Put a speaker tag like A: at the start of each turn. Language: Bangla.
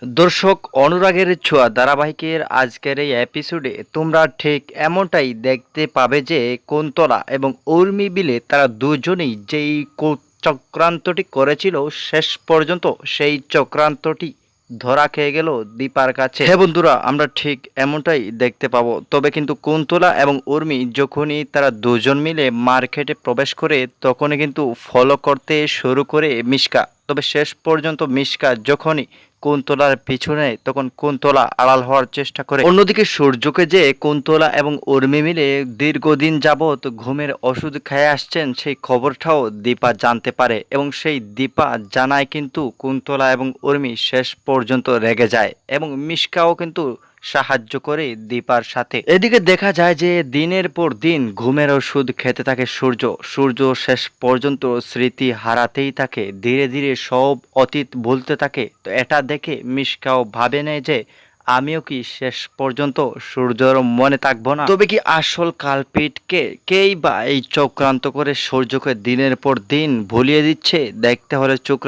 A: দর্শক, অনুরাগের ছোঁয়া ধারাবাহিকের আজকের এই এপিসোডে তোমরা ঠিক এমনটাই দেখতে পাবে যে কুন্তলা এবং উর্মি মিলে তারা দুজনেই যেই চক্রান্তটি করেছিল, শেষ পর্যন্ত সেই চক্রান্তটি ধরা খেয়ে গেল দীপার কাছে। হ্যাঁ বন্ধুরা, আমরা ঠিক এমনটাই দেখতে পাবো। তবে কিন্তু কুন্তলা এবং উর্মি যখনই তারা দুজন মিলে মার্কেটে প্রবেশ করে তখনই কিন্তু ফলো করতে শুরু করে মিশকা। তবে শেষ পর্যন্ত মিশকা যখনই কুন্তলার পিছনে, তখন কুন্তলা আড়াল হওয়ার চেষ্টা করে। অন্যদিকে সূর্যকে যে কুন্তলা এবং উর্মি মিলে দীর্ঘদিন যাবৎ ঘুমের ওষুধ খেয়ে আসছেন সেই খবরটাও দীপা জানতে পারে, এবং সেই দীপা জানায় কিন্তু কুন্তলা এবং উর্মি শেষ পর্যন্ত রেগে যায়, এবং মিশকাও কিন্তু সাহায্য করে দীপার সাথে। এদিকে দেখা যায় যে দিনের পর দিন ঘুমের ওষুধ খেতে থাকে সূর্য। সূর্য শেষ পর্যন্ত স্মৃতি হারাতেই থাকে, ধীরে ধীরে সব অতীত ভুলতে থাকে। তো এটা দেখে মিশকাও ভাবে নেয় যে আমিও কি শেষ পর্যন্ত সূর্যর মনে থাকবো না। তবে কি আসল কালপিটকে কেই বা এই চক্রান্ত করে সূর্যকে দিনের পর দিন ভুলিয়ে দিচ্ছে? দেখতে হলে চোখ